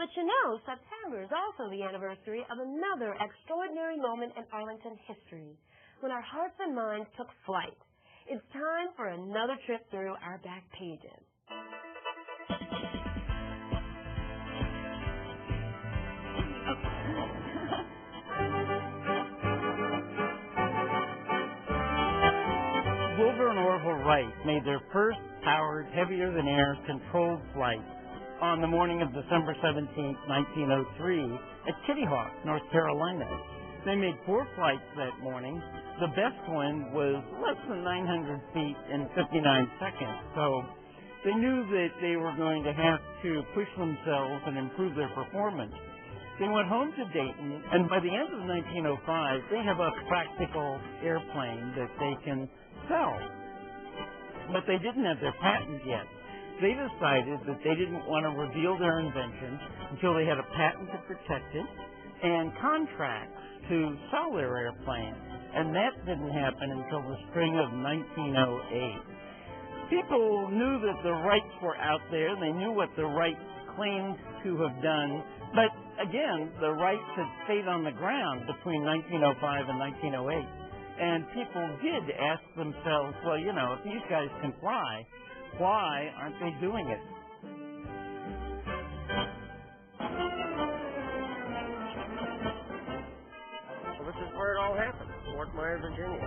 But you know, September is also the anniversary of another extraordinary moment in Arlington history, when our hearts and minds took flight. It's time for another trip through our back pages. Wilbur and Orville Wright made their first powered, heavier-than-air controlled flight on the morning of December 17, 1903, at Kitty Hawk, North Carolina. They made 4 flights that morning. The best one was less than 900 feet in 59 seconds, so they knew that they were going to have to push themselves and improve their performance. They went home to Dayton, and by the end of 1905, they have a practical airplane that they can sell. But they didn't have their patent yet. They decided that they didn't want to reveal their invention until they had a patent to protect it and contracts to sell their airplane. And that didn't happen until the spring of 1908. People knew that the Wrights were out there. They knew what the Wrights claimed to have done. But again, the Wrights had stayed on the ground between 1905 and 1908. And people did ask themselves, well, you know, if these guys can fly, why aren't they doing it? Well, this is where it all happened, Fort Myers, Virginia.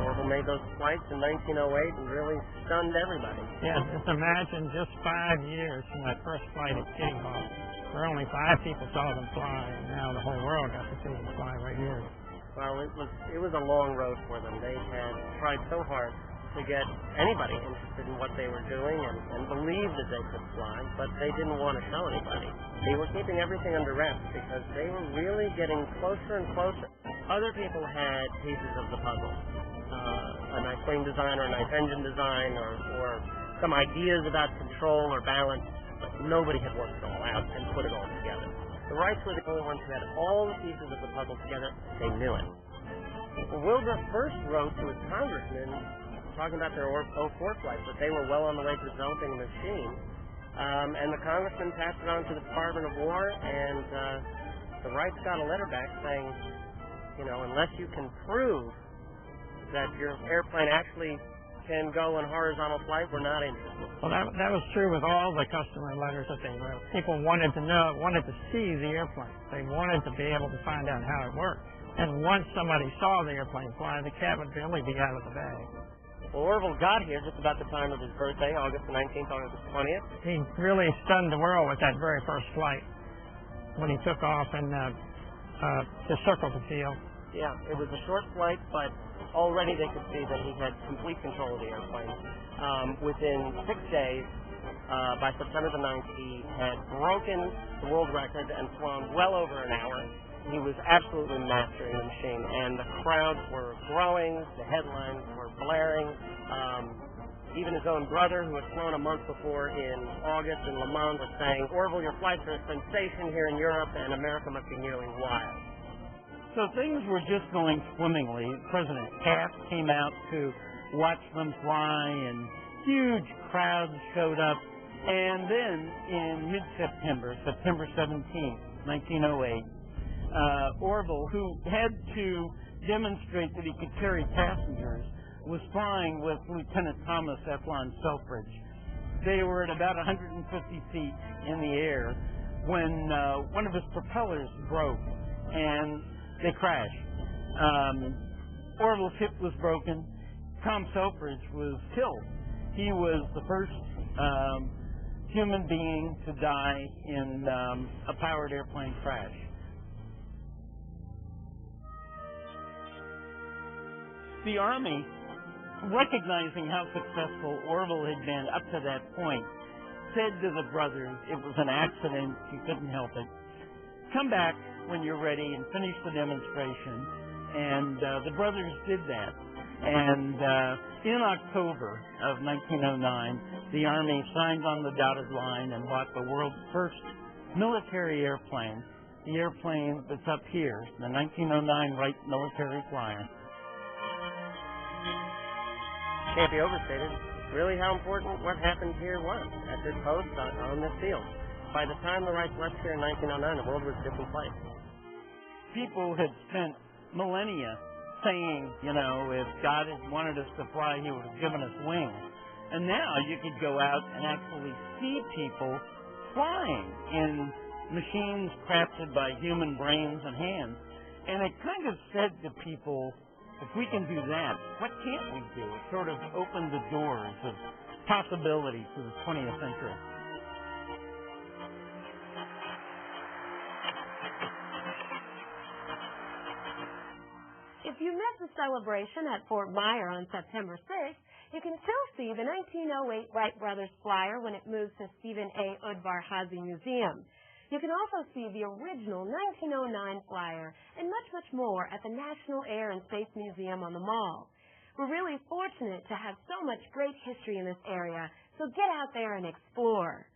Orville made those flights in 1908 and really stunned everybody. Yeah, just imagine just 5 years from that first flight at Kitty Hawk, where only 5 people saw them fly, and now the whole world got to see them fly right here. Well, it was a long road for them. They had tried so hard to get anybody interested in what they were doing and believed that they could fly, but they didn't want to tell anybody. They were keeping everything under wraps because they were really getting closer and closer. Other people had pieces of the puzzle, a nice wing design or a nice engine design or some ideas about control or balance, but nobody had worked it all out and put it all together. The Wrights were the only ones who had all the pieces of the puzzle together. They knew it. Well, Wilbur first wrote to his congressman talking about their 04 flights, that they were well on the way to developing a machine. And the congressman passed it on to the Department of War, and the Wrights got a letter back saying, you know, unless you can prove that your airplane actually can go in horizontal flight, we're not interested. Well, that was true with all the customer letters that they wrote. People wanted to know, wanted to see the airplane. They wanted to be able to find out how it worked. And once somebody saw the airplane fly, the cat would really be out of the bag. Well, Orville got here just about the time of his birthday, August the 19th, August the 20th. He really stunned the world with that very first flight when he took off and just circled the field. Yeah, it was a short flight, but already they could see that he had complete control of the airplane. Within 6 days, by September the 9th, he had broken the world record and flown well over an hour. He was absolutely mastering the machine, and the crowds were growing, the headlines were blaring. Even his own brother, who had flown a month before in August in Le Mans, was saying, Orville, your flights are a sensation here in Europe, and America must be nearly wild. So things were just going swimmingly. President Taft came out to watch them fly, and huge crowds showed up. And then in mid-September, September 17th, 1908, Orville, who had to demonstrate that he could carry passengers, was flying with Lieutenant Thomas Eflon Selfridge. They were at about 150 feet in the air when one of his propellers broke and they crashed. Orville's hip was broken. Tom Selfridge was killed. He was the first human being to die in a powered airplane crash. The Army, recognizing how successful Orville had been up to that point, said to the brothers it was an accident, you couldn't help it. Come back when you're ready and finish the demonstration. And the brothers did that. And in October of 1909, the Army signed on the dotted line and bought the world's first military airplane, the airplane that's up here, the 1909 Wright military flyer. Can't be overstated really how important what happened here was at this post on this field. by the time the Wrights left here in 1909, the world was a different place. People had spent millennia saying, if God had wanted us to fly, he would have given us wings. And now you could go out and actually see people flying in machines crafted by human brains and hands. And it kind of said to people, if we can do that, what can't we do? It sort of opened the doors of possibility to the 20th century. If you missed the celebration at Fort Myer on September 6th, you can still see the 1908 Wright Brothers flyer when it moves to Stephen A. Udvar-Hazy Museum. You can also see the original 1909 flyer and much, much more at the National Air and Space Museum on the Mall. We're really fortunate to have so much great history in this area, so get out there and explore.